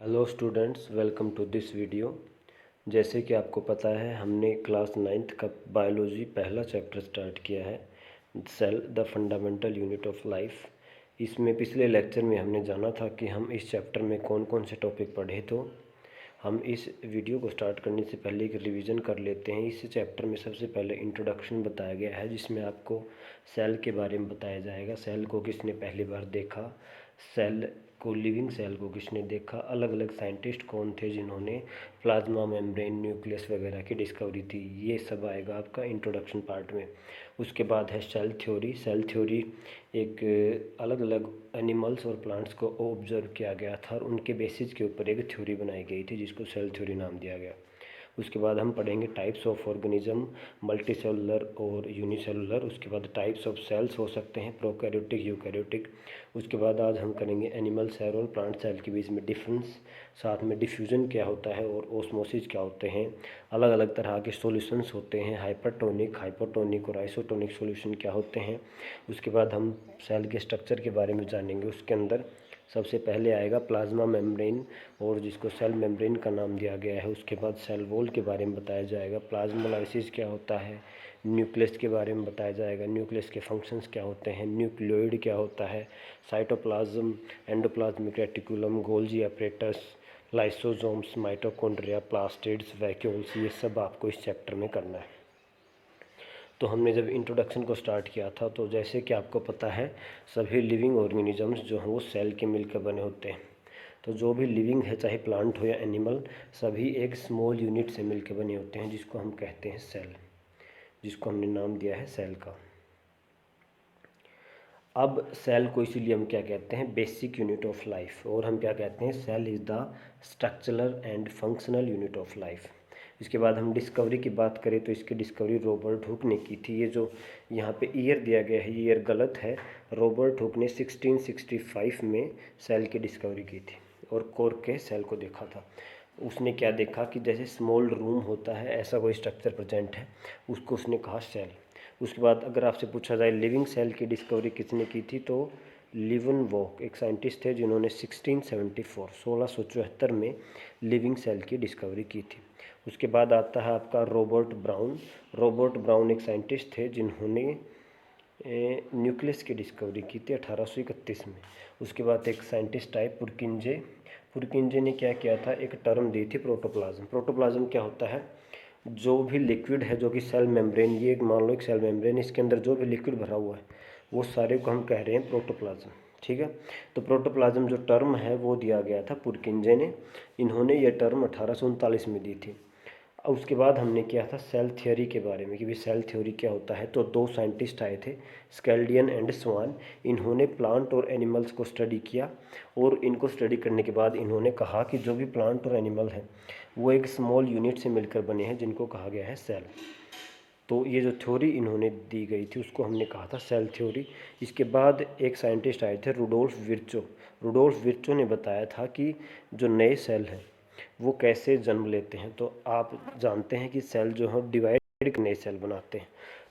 Hello students, welcome to this video. जैसे कि आपको पता है, हमने क्लास 9th का बायोलॉजी पहला चैप्टर स्टार्ट किया है, cell the fundamental unit of life. इसमें पिछले लेक्चर में हमने जाना था कि हम इस चैप्टर में कौन कौन से टॉपिक पढ़े। तो हम इस वीडियो को स्टार्ट करने से पहले एक रिवीजन कर लेते हैं। इस चैप्टर में सबसे पहले इंट्रोडक्शन बताया गया है, जिसमें आपको सेल के बारे में बताया जाएगा। सेल को किसने पहली बार देखा, सेल को, लिविंग सेल को किसने देखा, अलग अलग साइंटिस्ट कौन थे जिन्होंने प्लाज्मा मेम्ब्रेन, न्यूक्लियस वगैरह की डिस्कवरी थी। ये सब आएगा आपका इंट्रोडक्शन पार्ट में। उसके बाद है सेल थ्योरी। सेल थ्योरी एक अलग अलग एनिमल्स और प्लांट्स को ऑब्जर्व किया गया था और उनके बेसिस के ऊपर एक थ्योरी बनाई गई थी जिसको सेल थ्योरी नाम दिया गया। उसके बाद हम पढ़ेंगे types of organism, multi cellular और यूनिसेलुलर। उसके बाद टाइप्स ऑफ सेल्स हो सकते हैं, प्रोकैरियोटिक, यूकैरियोटिक। उसके बाद आज हम करेंगे एनिमल सेल और प्लांट सेल के बीच में डिफरेंस, साथ में डिफ्यूजन क्या होता है और ओस्मोसिस क्या होते हैं। अलग अलग तरह के सॉल्यूशंस होते हैं, हाइपरटोनिक, हाइपोटोनिक और आइसोटोनिक सॉल्यूशन क्या होते हैं। उसके बाद हम सेल के स्ट्रक्चर के बारे में जानेंगे। उसके अंदर सबसे पहले आएगा प्लाज्मा मेम्ब्रेन, और जिसको सेल मेम्ब्रेन का नाम दिया गया है। उसके बाद सेल वॉल के बारे में बताया जाएगा, प्लाज्मोलाइसिस क्या होता है, न्यूक्लियस के बारे में बताया जाएगा, न्यूक्लियस के फंक्शंस क्या होते हैं, न्यूक्लियोइड क्या होता है, cytoplasm, endoplasmic reticulum, Golgi apparatus, lysosomes, mitochondria, plastids, vacuoles, ये सब आपको इस चैप्टर में करना है। तो हमने जब इंट्रोडक्शन को स्टार्ट किया था, तो जैसे कि आपको पता है, सभी लिविंग ऑर्गेनिजम्स जो हैं वो सेल के मिलकर बने होते हैं। तो जो भी लिविंग है, चाहे प्लांट हो या एनिमल, सभी एक स्मॉल यूनिट से मिलकर बने होते हैं जिसको हम कहते हैं सेल, जिसको हमने नाम दिया है सेल का। अब सेल को इसीलिए हम क्या कहते हैं, बेसिक यूनिट ऑफ लाइफ, और हम क्या कहते हैं, cell is the structural and functional unit of life. इसके बाद हम डिस्कवरी की बात करें तो इसकी डिस्कवरी रॉबर्ट हुक ने की थी। ये जो यहाँ पे ईयर दिया गया है, ये ईयर गलत है। रॉबर्ट हुक ने 1665 में सेल की डिस्कवरी की थी और कोर्क के सेल को देखा था। उसने क्या देखा कि जैसे स्मॉल रूम होता है, ऐसा कोई स्ट्रक्चर प्रेजेंट है, उसको उसने कहा सेल। उसके बाद अगर आपसे पूछा जाए लिविंग सेल की डिस्कवरी किसने की थी, तो लीवनवॉक एक साइंटिस्ट थे जिन्होंने 1674 में लिविंग सेल की डिस्कवरी की थी। उसके बाद आता है आपका रॉबर्ट ब्राउन। रॉबर्ट ब्राउन एक साइंटिस्ट थे जिन्होंने न्यूक्लियस की डिस्कवरी की थी 1831 में। उसके बाद एक साइंटिस्ट आए पुरकिंजे। पुरकिंजे ने क्या किया था, एक टर्म दी थी प्रोटोप्लाज्म। प्रोटोप्लाज्म क्या होता है, जो भी लिक्विड है, जो कि सेल मेम्ब्रेन, ये एक मान लो एक सेल मेम्ब्रेन, इसके अंदर जो भी लिक्विड भरा हुआ है वो सारे को हम कह रहे हैं प्रोटोप्लाज्म। ठीक है, तो प्रोटोप्लाज्म जो टर्म है वो दिया गया था पुरकिंजे ने। इन्होंने ये टर्म 1839 में दी थी। उसके बाद हमने किया था सेल थ्योरी के बारे में कि भाई सेल थ्योरी क्या होता है। तो दो साइंटिस्ट आए थे, स्केल्डियन एंड स्वान। इन्होंने प्लांट और एनिमल्स को स्टडी किया, और इनको स्टडी करने के बाद इन्होंने कहा कि जो भी प्लांट और एनिमल है वो एक स्मॉल यूनिट से मिलकर बने हैं जिनको कहा गया है सेल। तो ये जो थ्योरी इन्होंने दी गई थी उसको हमने कहा था सेल थ्योरी। इसके बाद एक साइंटिस्ट आए थे, रुडोल्फ विर्चो। रुडोल्फ विर्चो ने बताया था कि जो नए सेल हैं वो कैसे जन्म लेते हैं। तो आप जानते हैं कि सेल जो है डिवाइड नए सेल बनाते हैं।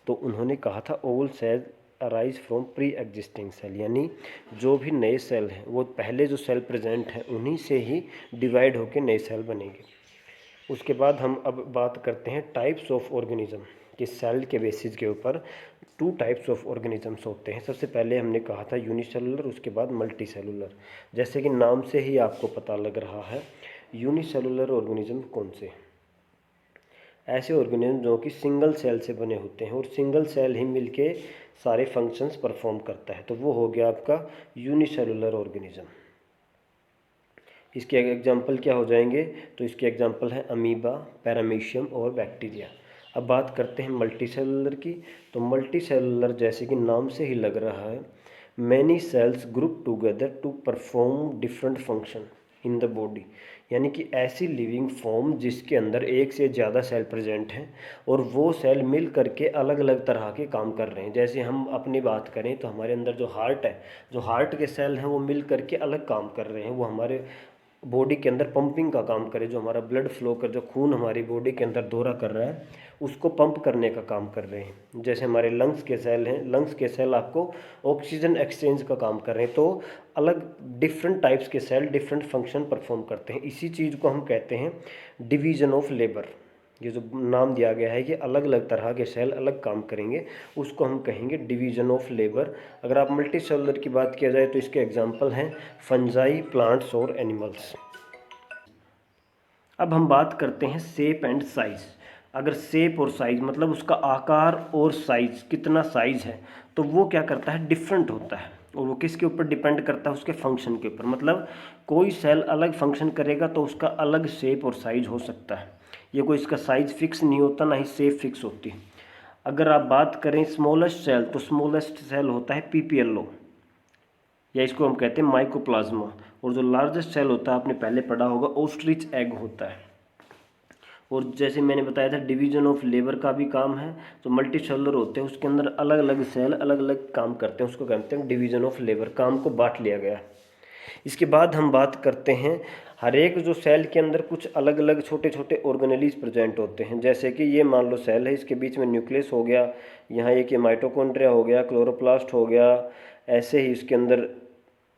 तो उन्होंने कहा था all cell arise from pre existing cell, यानी जो भी नए सेल हैं वो पहले जो सेल प्रेजेंट हैं उन्हीं से ही डिवाइड होकर नए सेल बनेंगे। उसके बाद हम अब बात करते हैं टाइप्स ऑफ ऑर्गेनिज्म, कि सेल के बेसिस के ऊपर टू टाइप्स ऑफ ऑर्गेनिजम्स होते हैं। सबसे पहले हमने कहा था यूनिसेलुलर, उसके बाद मल्टी सेलुलर। जैसे कि नाम से ही आपको पता लग रहा है, यूनिसेलुलर ऑर्गेनिज्म कौन से, ऐसे ऑर्गेनिज्म जो कि सिंगल सेल से बने होते हैं और सिंगल सेल ही मिलके सारे फंक्शंस परफॉर्म करता है, तो वो हो गया आपका यूनिसेलुलर ऑर्गेनिज्म। इसके एग्जाम्पल क्या हो जाएंगे, तो इसके एग्जाम्पल है अमीबा, पैरामीशियम और बैक्टीरिया। अब बात करते हैं मल्टी सेलुलर की। तो मल्टी सेलुलर जैसे कि नाम से ही लग रहा है, many cells group together to perform different function in the body, यानी कि ऐसी लिविंग फॉर्म जिसके अंदर एक से ज़्यादा सेल प्रेजेंट हैं और वो सेल मिल करके अलग अलग तरह के काम कर रहे हैं। जैसे हम अपनी बात करें तो हमारे अंदर जो हार्ट है, जो हार्ट के सेल हैं वो मिल करके अलग काम कर रहे हैं। वो हमारे बॉडी के अंदर पंपिंग का काम करे, जो हमारा ब्लड फ्लो कर, जो खून हमारी बॉडी के अंदर दौरा कर रहा है उसको पंप करने का काम कर रहे हैं। जैसे हमारे लंग्स के सेल हैं, लंग्स के सेल आपको ऑक्सीजन एक्सचेंज का काम कर रहे हैं। तो अलग डिफरेंट टाइप्स के सेल डिफरेंट फंक्शन परफॉर्म करते हैं। इसी चीज़ को हम कहते हैं डिवीजन ऑफ लेबर। ये जो नाम दिया गया है कि अलग अलग तरह के सेल अलग काम करेंगे, उसको हम कहेंगे डिवीजन ऑफ लेबर। अगर आप मल्टी सेलुलर की बात किया जाए तो इसके एग्जांपल हैं फंजाई, प्लांट्स और एनिमल्स। अब हम बात करते हैं शेप एंड साइज। अगर शेप और साइज मतलब उसका आकार और साइज, कितना साइज है, तो वो क्या करता है, डिफरेंट होता है। और वो किसके ऊपर डिपेंड करता है, उसके फंक्शन के ऊपर। मतलब कोई सेल अलग फंक्शन करेगा तो उसका अलग शेप और साइज हो सकता है। ये कोई इसका साइज फिक्स नहीं होता, ना ही शेप फिक्स होती। अगर आप बात करें स्मॉलेस्ट सेल, तो स्मॉलेस्ट सेल होता है पीपीएलओ, या इसको हम कहते हैं माइकोप्लाज्मा। और जो लार्जेस्ट सेल होता है, आपने पहले पढ़ा होगा, ओस्ट्रिच एग होता है। और जैसे मैंने बताया था डिवीजन ऑफ लेबर का भी काम है। जो मल्टी सेलुलर होते हैं उसके अंदर अलग अलग सेल अलग अलग काम करते हैं, उसको कहते हैं डिवीजन ऑफ लेबर, काम को बांट लिया गया। इसके बाद हम बात करते हैं हर एक जो सेल के अंदर कुछ अलग अलग छोटे छोटे ऑर्गेनेलीज प्रेजेंट होते हैं। जैसे कि ये मान लो सेल है, इसके बीच में न्यूक्लियस हो गया, यहाँ एक ये माइटोकॉन्ड्रिया हो गया, क्लोरोप्लास्ट हो गया, ऐसे ही इसके अंदर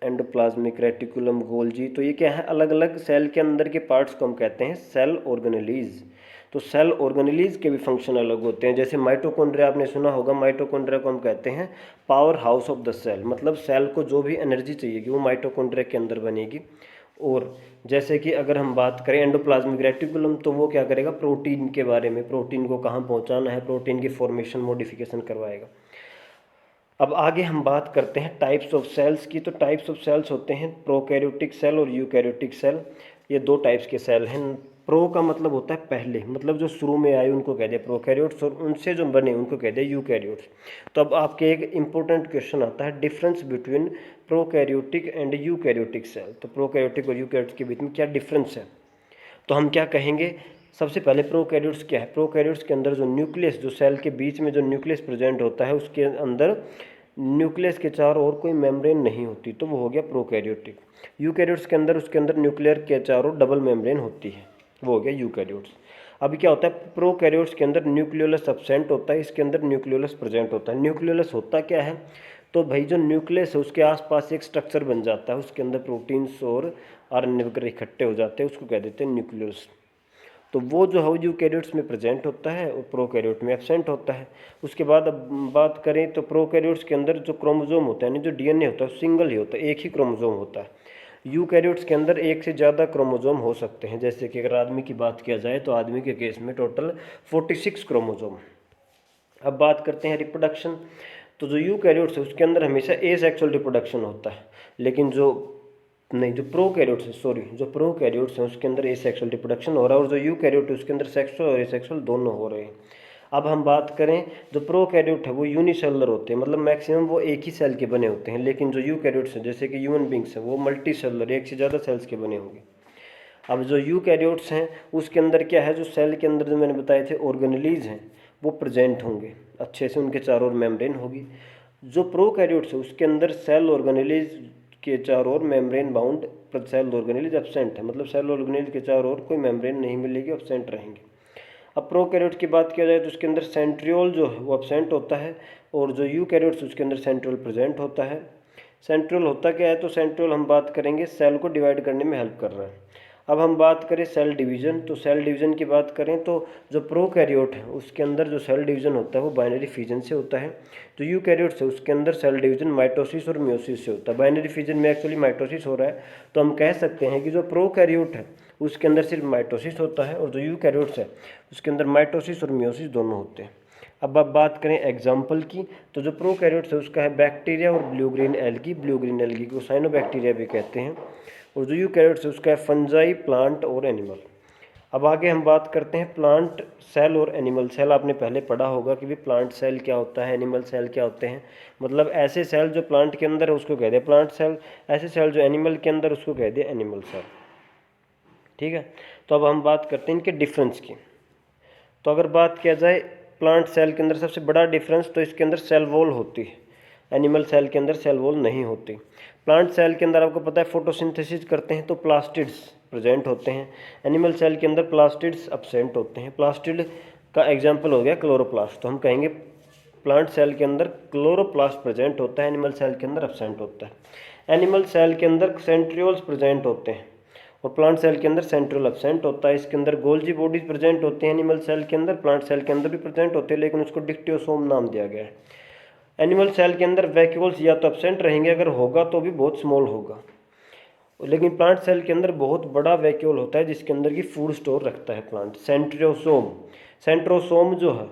एंडोप्लाज्मिक रेटिकुलम, गोल्जी। तो ये क्या है, अलग अलग सेल के अंदर के पार्ट्स को हम कहते हैं सेल ऑर्गेनेलीज। तो सेल ऑर्गेनेलीज के भी फंक्शन अलग होते हैं। जैसे माइटोकॉन्ड्रिया आपने सुना होगा, माइटोकॉन्ड्रिया को हम कहते हैं power house of the cell. मतलब सेल को जो भी एनर्जी चाहिए वो माइटोकॉन्ड्रिया के अंदर बनेगी। और जैसे कि अगर हम बात करें एंडोप्लाज्मिक रेटिकुलम, तो वो क्या करेगा, प्रोटीन के बारे में, प्रोटीन को कहाँ पहुँचाना है, प्रोटीन की फॉर्मेशन मॉडिफिकेशन करवाएगा। अब आगे हम बात करते हैं टाइप्स ऑफ सेल्स की। तो टाइप्स ऑफ सेल्स होते हैं प्रोकैरियोटिक सेल और यूकैरियोटिक सेल। ये दो टाइप्स के सेल हैं। प्रो का मतलब होता है पहले, मतलब जो शुरू में आए उनको कहते हैं प्रोकैरियोट्स, और उनसे जो बने उनको कहते हैं यूकैरियोट्स। तो अब आपके एक इंपॉर्टेंट क्वेश्चन आता है, difference between prokaryotic and eukaryotic cell. तो प्रोकैरियोटिक और यूकैरियोटिक के बीच में क्या डिफरेंस है, तो हम क्या कहेंगे। सबसे पहले प्रोकैरियोट्स क्या है। प्रोकैरियोट्स के अंदर जो न्यूक्लियस, जो सेल के बीच में जो न्यूक्लियस प्रेजेंट होता है, उसके अंदर न्यूक्लियस के चारों ओर कोई मेम्ब्रेन नहीं होती, तो वो हो गया प्रोकैरियोटिक। यूकैरियोट्स के अंदर उसके अंदर न्यूक्लियर के चारों डबल मेम्ब्रेन होती है, वो हो गया यूकैरियोट्स। अभी क्या होता है, प्रोकैरियोट्स के अंदर न्यूक्लियोलस एब्सेंट होता है, इसके अंदर न्यूक्लियोलस प्रेजेंट होता है। न्यूक्लियोलस होता क्या है, तो भाई जो न्यूक्लियस है उसके आसपास एक स्ट्रक्चर बन जाता है, उसके अंदर प्रोटीन्स और आरएनए वगैरह इकट्ठे हो जाते हैं, उसको कह देते हैं न्यूक्लियस। तो वो जो है यूकैरियोट्स में प्रेजेंट होता है और प्रोकैरियोट में एब्सेंट होता है। उसके बाद अब बात करें तो प्रोकैरियोट्स के अंदर जो क्रोमोसोम होता है, यानी जो डीएनए होता है, सिंगल ही होता है, एक ही क्रोमोसोम होता है। यूकैरियोट्स के अंदर एक से ज़्यादा क्रोमोसोम हो सकते हैं। जैसे कि अगर आदमी की बात किया जाए तो आदमी के केस में टोटल 46 क्रोमोसोम। अब बात करते हैं रिप्रोडक्शन। तो जो यूकैरियोट्स है उसके अंदर हमेशा एसेक्सुअल रिप्रोडक्शन होता है, लेकिन जो प्रोकैरियोट्स है, जो प्रोकैरियोट्स हैं उसके अंदर एसेक्सुअल रिप्रोडक्शन हो रहा है, और जो यूकैरियोट है उसके अंदर सेक्सुअल और एसेक्सुअल दोनों हो रहे हैं। अब हम बात करें, जो प्रोकैरियोट है वो यूनिसेलुलर होते हैं, मतलब मैक्सिमम वो एक ही सेल के बने होते हैं। लेकिन जो यूकैरियोट्स हैं जैसे कि ह्यूमन बींग्स हैं वो मल्टी सेलुलर, एक से ज़्यादा सेल्स के बने होंगे। अब जो यूकैरियोट्स हैं उसके अंदर क्या है, जो सेल के अंदर जो मैंने बताए थे ऑर्गेनेलीज हैं वो प्रेजेंट होंगे अच्छे से, उनके चारों ओर मेम्ब्रेन होगी। जो प्रोकैरियोट्स है उसके अंदर सेल ऑर्गेनेलीज के चारों ओर membrane bound cell organelles absent है, मतलब सेल ऑर्गेनेलीज के चारों ओर कोई मेम्ब्रेन नहीं मिलेगी, एब्सेंट रहेंगे। अब प्रोकैरियोट की बात किया जाए तो उसके अंदर सेंट्रियोल जो है वो एब्सेंट होता है, और जो यूकैरियोट्स उसके अंदर सेंट्रियोल प्रेजेंट होता है। सेंट्रियोल होता क्या है, तो सेंट्रियोल हम बात करेंगे सेल को डिवाइड करने में हेल्प कर रहा है। अब हम बात करें सेल डिवीज़न, तो सेल डिवीज़न की बात करें तो जो प्रोकैरियोट है उसके अंदर जो सेल डिवीज़न होता है वो बाइनरी फिजन से होता है। जो यूकैरियोट्स है उसके अंदर सेल डिवीज़न माइटोसिस और मियोसिस से होता है। बाइनरी फिजन में एक्चुअली माइटोसिस हो रहा है, तो हम कह सकते हैं कि जो प्रोकैरियोट है उसके अंदर सिर्फ माइटोसिस होता है, और जो यूकैरियोट्स है उसके अंदर माइटोसिस और मियोसिस दोनों होते हैं। अब आप बात करें एग्जाम्पल की, तो जो प्रोकैरियोट्स है उसका है बैक्टीरिया और ब्लू ग्रीन एल्गी को साइनोबैक्टीरिया भी कहते हैं। और जो यूकैरियोट्स है उसका है फंजाई, प्लांट और एनिमल। अब आगे हम बात करते हैं प्लांट सेल और एनिमल सेल। आपने पहले पढ़ा होगा कि भी प्लांट सेल क्या होता है, एनिमल सेल क्या होते हैं। मतलब ऐसे सेल जो प्लांट के अंदर है उसको कहते हैं प्लांट सेल, ऐसे सेल जो एनिमल के अंदर उसको कहते हैं एनिमल सेल। ठीक है, तो अब हम बात करते हैं इनके डिफरेंस की। तो अगर बात किया जाए प्लांट सेल के अंदर सबसे बड़ा डिफरेंस, तो इसके अंदर सेल वॉल होती है। एनिमल सेल के अंदर सेल वॉल नहीं होती। प्लांट सेल के अंदर आपको पता है फोटोसिंथेसिस करते हैं तो प्लास्टिड्स प्रेजेंट होते हैं। एनिमल सेल के अंदर प्लास्टिड्स एब्सेंट होते हैं। प्लास्टिड का एग्जाम्पल हो गया क्लोरोप्लास्ट, तो हम कहेंगे प्लांट सेल के अंदर क्लोरोप्लास्ट प्रेजेंट होता है, एनिमल सेल के अंदर एब्सेंट होता है। एनिमल सेल के अंदर सेंट्रियोल्स प्रेजेंट होते हैं और प्लांट सेल के अंदर सेंट्रियोल एब्सेंट होता है। इसके अंदर गोल्जी बॉडीज प्रेजेंट होते हैं एनिमल सेल के अंदर, प्लांट सेल के अंदर भी प्रेजेंट होते हैं लेकिन उसको डिक्टियोसोम नाम दिया गया है। एनिमल सेल के अंदर वैक्यूल्स या तो एब्सेंट रहेंगे, अगर होगा तो भी बहुत स्मॉल होगा, लेकिन प्लांट सेल के अंदर बहुत बड़ा वैक्यूल होता है जिसके अंदर की फूड स्टोर रखता है प्लांट। सेंट्रोसोम जो है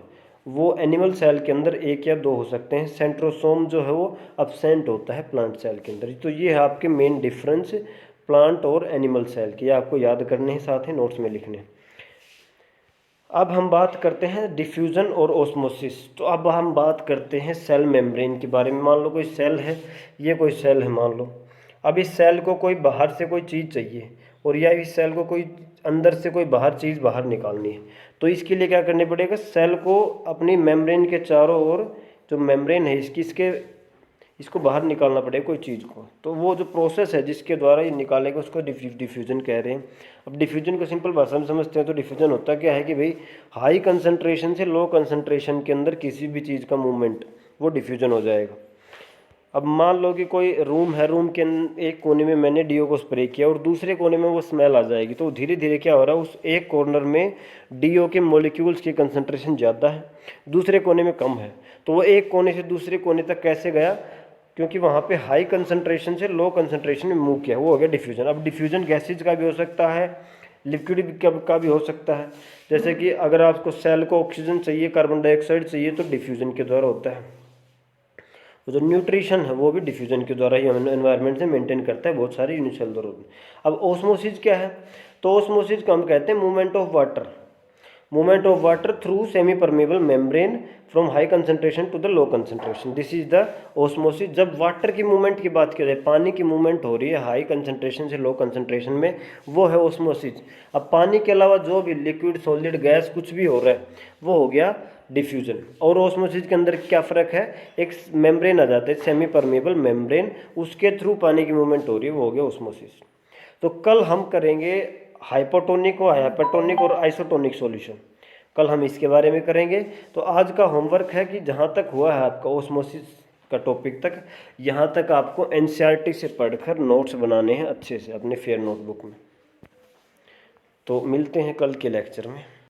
वो एनिमल सेल के अंदर 1 या 2 हो सकते हैं। सेंट्रोसोम जो है वो एब्सेंट होता है प्लांट सेल के अंदर। तो ये है आपके मेन डिफरेंस प्लांट और एनिमल सेल की, आपको याद करने हैं, साथ ही नोट्स में लिखने। अब हम बात करते हैं डिफ्यूजन और ओस्मोसिस। तो अब हम बात करते हैं सेल मेम्ब्रेन के बारे में। मान लो कोई सेल है, ये कोई सेल है मान लो, अब इस सेल को कोई बाहर से कोई चीज़ चाहिए और या इस सेल को कोई अंदर से कोई बाहर चीज़ बाहर निकालनी है, तो इसके लिए क्या करने पड़ेगा, सेल को अपनी मेम्ब्रेन के चारों ओर जो मेम्ब्रेन है इसको बाहर निकालना पड़ेगा कोई चीज़ को। तो वो जो प्रोसेस है जिसके द्वारा ये निकालेगा उसको डिफ्यूजन कह रहे हैं। अब डिफ्यूजन को सिंपल भाषा में समझते हैं तो डिफ्यूजन होता क्या है कि भाई हाई कंसंट्रेशन से लो कंसंट्रेशन के अंदर किसी भी चीज़ का मूवमेंट, वो डिफ्यूजन हो जाएगा। अब मान लो कि कोई रूम है, रूम के एक कोने में मैंने डीओ को स्प्रे किया और दूसरे कोने में वो स्मेल आ जाएगी, तो धीरे धीरे क्या हो रहा है, उस एक कॉर्नर में डीओ के मॉलिक्यूल्स की कंसंट्रेशन ज़्यादा है, दूसरे कोने में कम है, तो वो एक कोने से दूसरे कोने तक कैसे गया, क्योंकि वहाँ पे हाई कंसंट्रेशन से लो कंसंट्रेशन में मूव किया, वो हो गया डिफ्यूजन। अब डिफ्यूजन गैसेज का भी हो सकता है, लिक्विड का भी हो सकता है। जैसे कि अगर आपको सेल को ऑक्सीजन चाहिए, कार्बन डाइऑक्साइड चाहिए, तो डिफ्यूजन के द्वारा होता है। जो न्यूट्रिशन है वो भी डिफ्यूजन के द्वारा ही एनवायरनमेंट से मेंटेन करता है, बहुत सारे यूनिसेलुलर रूप में। अब ओस्मोसिस क्या है, तो ओस्मोसिस को हम कहते हैं movement of water through semi permeable membrane from high concentration to the low concentration, this is the osmosis. जब वाटर की मूवमेंट की बात की जाए, पानी की मूवमेंट हो रही है हाई कंसंट्रेशन से लो कंसंट्रेशन में, वो है ओस्मोसिस। अब पानी के अलावा जो भी लिक्विड, सॉलिड, गैस कुछ भी हो रहा है वो हो गया डिफ्यूजन। और ओस्मोसिस के अंदर क्या फ़र्क है, एक मेम्ब्रेन आ जाता है सेमी परमेबल मेम्ब्रेन, उसके थ्रू पानी की मूवमेंट हो रही है, वो हो गया ओस्मोसिस। तो कल हम करेंगे हाइपोटोनिक और आइसोटोनिक सॉल्यूशन, कल हम इसके बारे में करेंगे। तो आज का होमवर्क है कि जहाँ तक हुआ है आपका ओस्मोसिस का टॉपिक तक, यहाँ तक आपको एनसीईआरटी से पढ़कर नोट्स बनाने हैं अच्छे से अपने फेयर नोटबुक में। तो मिलते हैं कल के लेक्चर में।